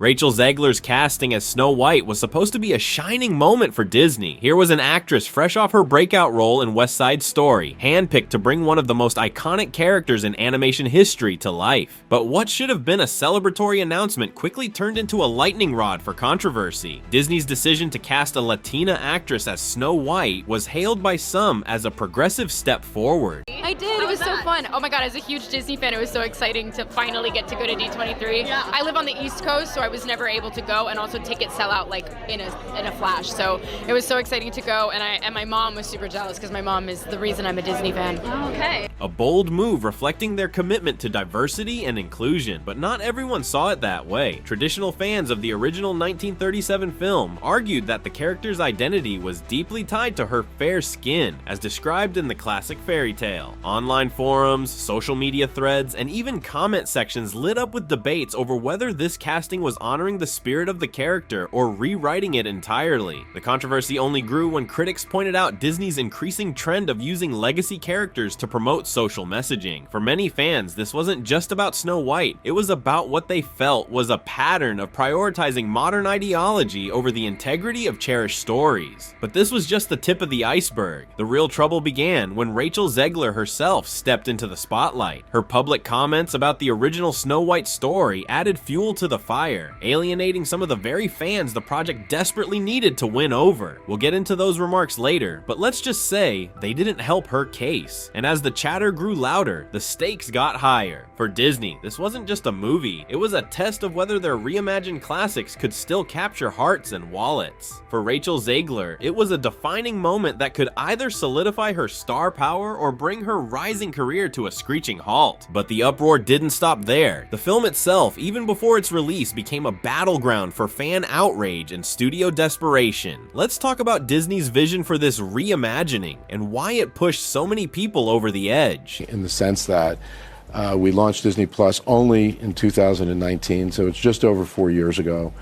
Rachel Zegler's casting as Snow White was supposed to be a shining moment for Disney. Here was an actress fresh off her breakout role in West Side Story, handpicked to bring one of the most iconic characters in animation history to life. But what should have been a celebratory announcement quickly turned into a lightning rod for controversy. Disney's decision to cast a Latina actress as Snow White was hailed by some as a progressive step forward. I did, it was so fun. Oh my god, as a huge Disney fan, it was so exciting to finally get to go to D23. Yeah. I live on the East Coast, so I was never able to go, and also tickets sell out like in a flash. So it was so exciting to go, and my mom was super jealous because my mom is the reason I'm a Disney fan. Oh, okay. A bold move reflecting their commitment to diversity and inclusion, but not everyone saw it that way. Traditional fans of the original 1937 film argued that the character's identity was deeply tied to her fair skin, as described in the classic fairy tale. Online forums, social media threads, and even comment sections lit up with debates over whether this casting was honoring the spirit of the character or rewriting it entirely. The controversy only grew when critics pointed out Disney's increasing trend of using legacy characters to promote social messaging. For many fans, this wasn't just about Snow White, it was about what they felt was a pattern of prioritizing modern ideology over the integrity of cherished stories. But this was just the tip of the iceberg. The real trouble began when Rachel Zegler herself stepped into the spotlight. Her public comments about the original Snow White story added fuel to the fire, alienating some of the very fans the project desperately needed to win over. We'll get into those remarks later, but let's just say they didn't help her case. And as the chatter grew louder, the stakes got higher. For Disney, this wasn't just a movie, it was a test of whether their reimagined classics could still capture hearts and wallets. For Rachel Zegler, it was a defining moment that could either solidify her star power or bring her rising career to a screeching halt. But the uproar didn't stop there. The film itself, even before its release, became a battleground for fan outrage and studio desperation. Let's talk about Disney's vision for this reimagining and why it pushed so many people over the edge. In the sense that we launched Disney Plus only in 2019, so it's just over 4 years ago.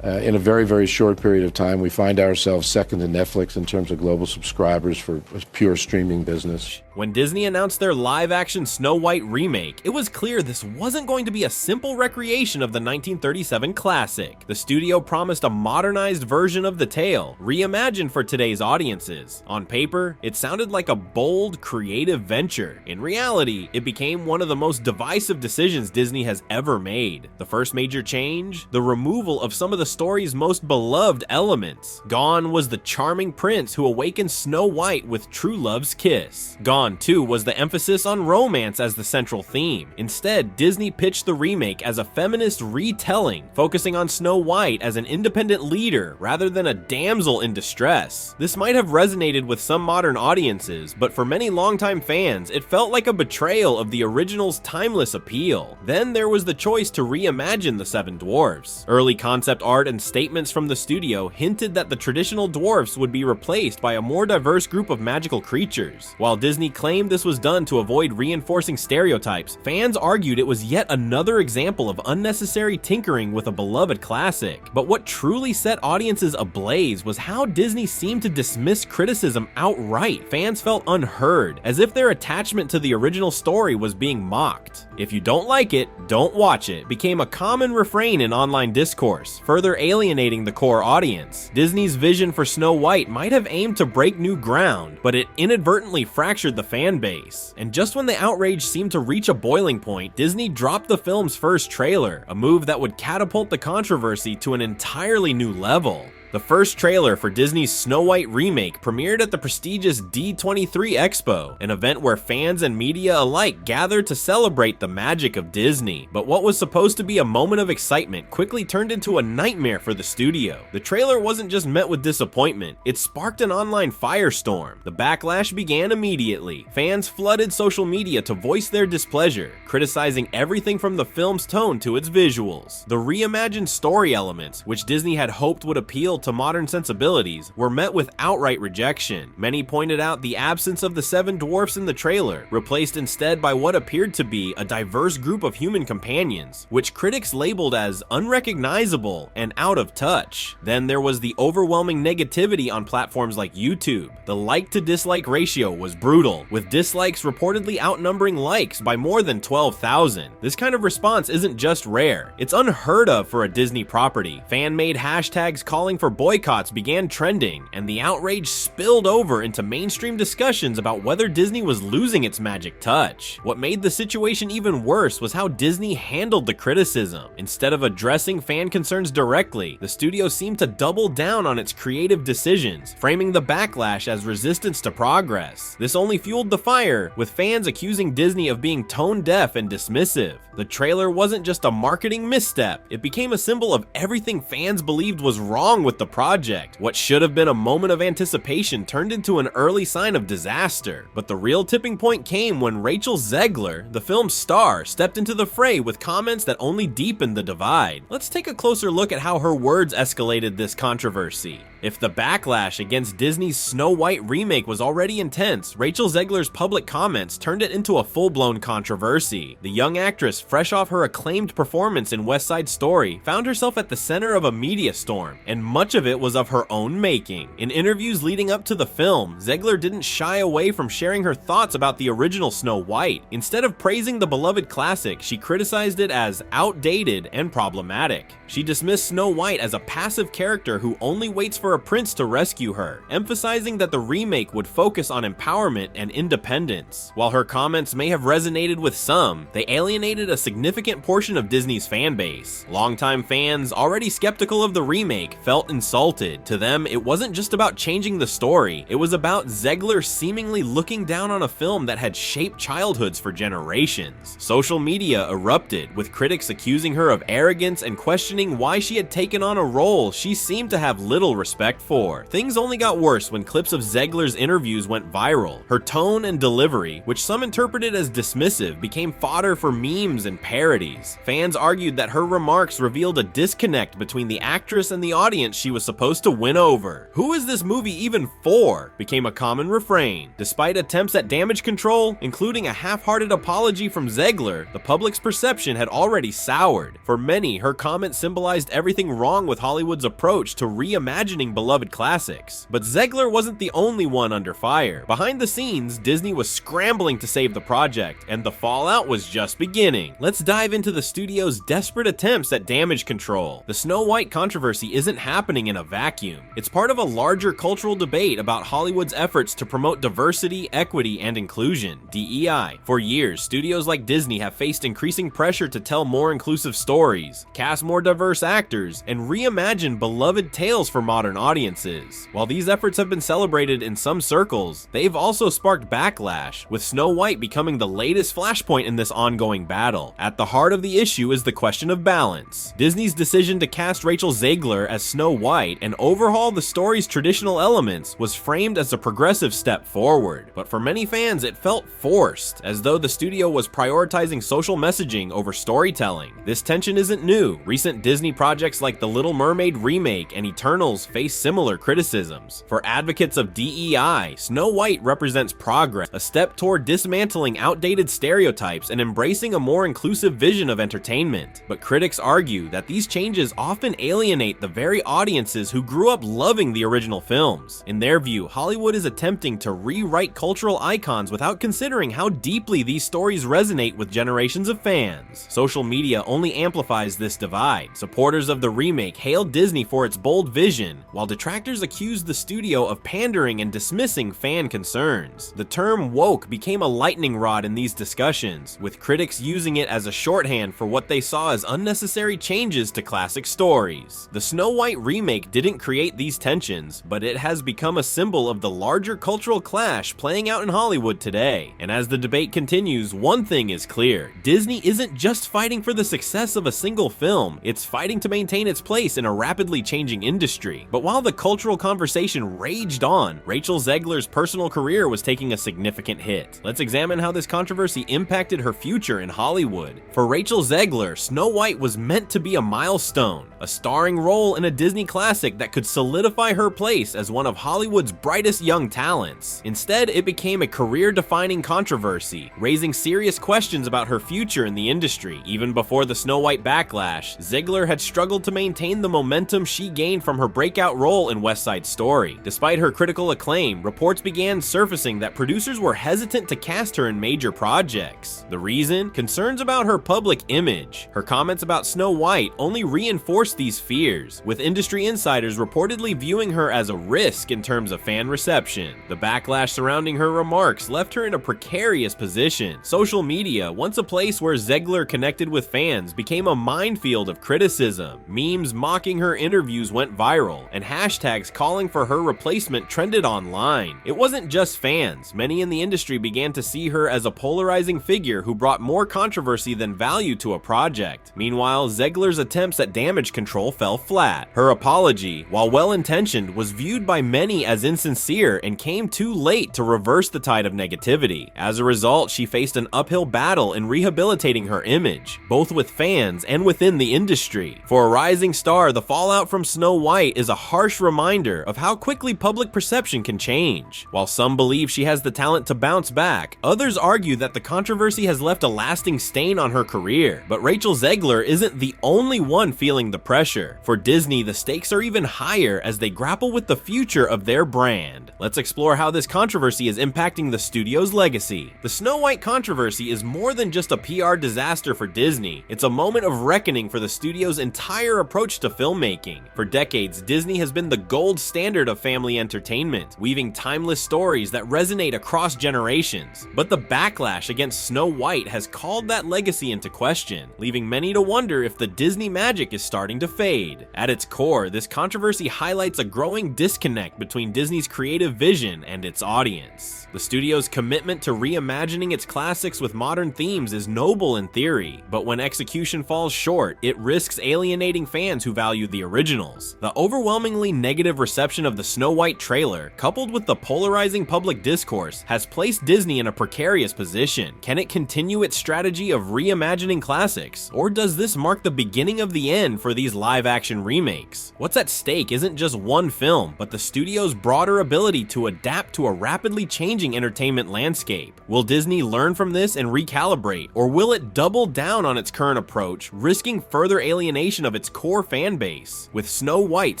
In a very, very short period of time, we find ourselves second to Netflix in terms of global subscribers for a pure streaming business. When Disney announced their live-action Snow White remake, it was clear this wasn't going to be a simple recreation of the 1937 classic. The studio promised a modernized version of the tale, reimagined for today's audiences. On paper, it sounded like a bold, creative venture. In reality, it became one of the most divisive decisions Disney has ever made. The first major change? The removal of some of the story's most beloved elements. Gone was the charming prince who awakened Snow White with true love's kiss. Gone, too, was the emphasis on romance as the central theme. Instead, Disney pitched the remake as a feminist retelling, focusing on Snow White as an independent leader rather than a damsel in distress. This might have resonated with some modern audiences, but for many longtime fans, it felt like a betrayal of the original's timeless appeal. Then there was the choice to reimagine the Seven Dwarfs. Early concept art and statements from the studio hinted that the traditional dwarfs would be replaced by a more diverse group of magical creatures. While Disney claimed this was done to avoid reinforcing stereotypes, fans argued it was yet another example of unnecessary tinkering with a beloved classic. But what truly set audiences ablaze was how Disney seemed to dismiss criticism outright. Fans felt unheard, as if their attachment to the original story was being mocked. "If you don't like it, don't watch it" became a common refrain in online discourse, further alienating the core audience. Disney's vision for Snow White might have aimed to break new ground, but it inadvertently fractured the fan base. And just when the outrage seemed to reach a boiling point, Disney dropped the film's first trailer, a move that would catapult the controversy to an entirely new level. The first trailer for Disney's Snow White remake premiered at the prestigious D23 Expo, an event where fans and media alike gathered to celebrate the magic of Disney. But what was supposed to be a moment of excitement quickly turned into a nightmare for the studio. The trailer wasn't just met with disappointment, it sparked an online firestorm. The backlash began immediately. Fans flooded social media to voice their displeasure, criticizing everything from the film's tone to its visuals. The reimagined story elements, which Disney had hoped would appeal appeal to modern sensibilities were met with outright rejection. Many pointed out the absence of the 7 dwarfs in the trailer, replaced instead by what appeared to be a diverse group of human companions, which critics labeled as unrecognizable and out of touch. Then there was the overwhelming negativity on platforms like YouTube. The like to dislike ratio was brutal, with dislikes reportedly outnumbering likes by more than 12,000. This kind of response isn't just rare, it's unheard of for a Disney property. Fan-made hashtags calling for boycotts began trending, and the outrage spilled over into mainstream discussions about whether Disney was losing its magic touch. What made the situation even worse was how Disney handled the criticism. Instead of addressing fan concerns directly, the studio seemed to double down on its creative decisions, framing the backlash as resistance to progress. This only fueled the fire, with fans accusing Disney of being tone-deaf and dismissive. The trailer wasn't just a marketing misstep, it became a symbol of everything fans believed was wrong with the project. What should have been a moment of anticipation turned into an early sign of disaster. But the real tipping point came when Rachel Zegler, the film's star, stepped into the fray with comments that only deepened the divide. Let's take a closer look at how her words escalated this controversy. If the backlash against Disney's Snow White remake was already intense, Rachel Zegler's public comments turned it into a full-blown controversy. The young actress, fresh off her acclaimed performance in West Side Story, found herself at the center of a media storm, and much of it was of her own making. In interviews leading up to the film, Zegler didn't shy away from sharing her thoughts about the original Snow White. Instead of praising the beloved classic, she criticized it as outdated and problematic. She dismissed Snow White as a passive character who only waits for a prince to rescue her, emphasizing that the remake would focus on empowerment and independence. While her comments may have resonated with some, they alienated a significant portion of Disney's fan base. Longtime fans, already skeptical of the remake, felt insulted. To them, it wasn't just about changing the story, it was about Zegler seemingly looking down on a film that had shaped childhoods for generations. Social media erupted, with critics accusing her of arrogance and questioning why she had taken on a role she seemed to have little respect for. Things only got worse when clips of Zegler's interviews went viral. Her tone and delivery, which some interpreted as dismissive, became fodder for memes and parodies. Fans argued that her remarks revealed a disconnect between the actress and the audience she was supposed to win over. "Who is this movie even for?" became a common refrain. Despite attempts at damage control, including a half-hearted apology from Zegler, the public's perception had already soured. For many, her comments symbolized everything wrong with Hollywood's approach to reimagining beloved classics. But Zegler wasn't the only one under fire. Behind the scenes, Disney was scrambling to save the project, and the fallout was just beginning. Let's dive into the studio's desperate attempts at damage control. The Snow White controversy isn't happening in a vacuum. It's part of a larger cultural debate about Hollywood's efforts to promote diversity, equity, and inclusion, DEI. For years, studios like Disney have faced increasing pressure to tell more inclusive stories, cast more diverse actors, and reimagine beloved tales for modern audiences. While these efforts have been celebrated in some circles, they've also sparked backlash, with Snow White becoming the latest flashpoint in this ongoing battle. At the heart of the issue is the question of balance. Disney's decision to cast Rachel Zegler as Snow White and overhaul the story's traditional elements was framed as a progressive step forward, but for many fans it felt forced, as though the studio was prioritizing social messaging over storytelling. This tension isn't new. Recent Disney projects like The Little Mermaid remake and Eternals face similar criticisms. For advocates of DEI, Snow White represents progress, a step toward dismantling outdated stereotypes and embracing a more inclusive vision of entertainment. But critics argue that these changes often alienate the very audiences who grew up loving the original films. In their view, Hollywood is attempting to rewrite cultural icons without considering how deeply these stories resonate with generations of fans. Social media only amplifies this divide. Supporters of the remake hailed Disney for its bold vision, while detractors accused the studio of pandering and dismissing fan concerns. The term woke became a lightning rod in these discussions, with critics using it as a shorthand for what they saw as unnecessary changes to classic stories. The Snow White remake didn't create these tensions, but it has become a symbol of the larger cultural clash playing out in Hollywood today. And as the debate continues, one thing is clear: Disney isn't just fighting for the success of a single film, it's fighting to maintain its place in a rapidly changing industry. But while the cultural conversation raged on, Rachel Zegler's personal career was taking a significant hit. Let's examine how this controversy impacted her future in Hollywood. For Rachel Zegler, Snow White was meant to be a milestone, a starring role in a Disney classic that could solidify her place as one of Hollywood's brightest young talents. Instead, it became a career-defining controversy, raising serious questions about her future in the industry. Even before the Snow White backlash, Zegler had struggled to maintain the momentum she gained from her breakout role in West Side Story. Despite her critical acclaim, reports began surfacing that producers were hesitant to cast her in major projects. The reason? Concerns about her public image. Her comments about Snow White only reinforced these fears, with industry insiders reportedly viewing her as a risk in terms of fan reception. The backlash surrounding her remarks left her in a precarious position. Social media, once a place where Zegler connected with fans, became a minefield of criticism. Memes mocking her interviews went viral, and hashtags calling for her replacement trended online. It wasn't just fans. Many in the industry began to see her as a polarizing figure who brought more controversy than value to a project. Meanwhile, Zegler's attempts at damage control fell flat. Her apology, while well-intentioned, was viewed by many as insincere and came too late to reverse the tide of negativity. As a result, she faced an uphill battle in rehabilitating her image, both with fans and within the industry. For a rising star, the fallout from Snow White is a harsh reminder of how quickly public perception can change. While some believe she has the talent to bounce back, others argue that the controversy has left a lasting stain on her career. But Rachel Zegler isn't the only one feeling the pressure. For Disney, the stakes are even higher as they grapple with the future of their brand. Let's explore how this controversy is impacting the studio's legacy. The Snow White controversy is more than just a PR disaster for Disney. It's a moment of reckoning for the studio's entire approach to filmmaking. For decades, Disney has been the gold standard of family entertainment, weaving timeless stories that resonate across generations. But the backlash against Snow White has called that legacy into question, leaving many to wonder if the Disney magic is starting to fade. At its core, this controversy highlights a growing disconnect between Disney's creative vision and its audience. The studio's commitment to reimagining its classics with modern themes is noble in theory, but when execution falls short, it risks alienating fans who value the originals. The overwhelmingly negative reception of the Snow White trailer, coupled with the polarizing public discourse, has placed Disney in a precarious position. Can it continue its strategy of reimagining classics, or does this mark the beginning of the end for these live-action remakes? What's at stake isn't just one film, but the studio's broader ability to adapt to a rapidly changing entertainment landscape. Will Disney learn from this and recalibrate, or will it double down on its current approach, risking further alienation of its core fan base? With Snow White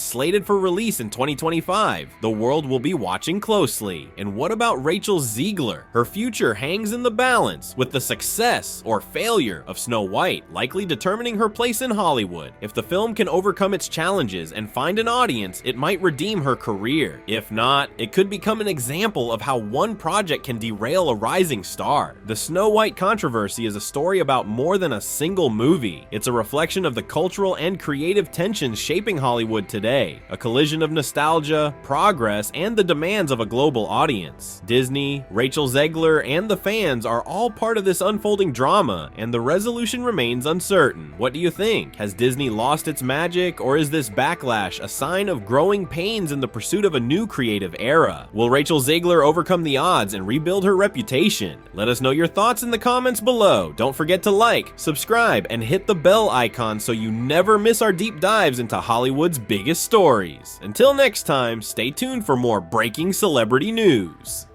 slated for release in 2025, the world will be watching closely. And what about Rachel Zegler? Her future hangs in the balance, with the success or failure of Snow White likely determining her place in Hollywood. If the film can overcome its challenges and find an audience, it might redeem her career. If not, it could become an example of how one project can derail a rising star. The Snow White controversy is a story about more than a single movie. It's a reflection of the cultural and creative tensions shaping Hollywood today, a collision of nostalgia, progress, and the demands of a global audience. Disney, Rachel Zegler, and the fans are all part of this unfolding drama, and the resolution remains uncertain. What do you think? Has Disney lost its magic, or is this backlash a sign of growing pains in the pursuit of a new creative era? Will Rachel Zegler overcome the odds and rebuild her reputation? Let us know your thoughts in the comments below. Don't forget to like, subscribe, and hit the bell icon so you never miss our deep dives into Hollywood's biggest stories. Until next time, stay tuned for more breaking celebrity news.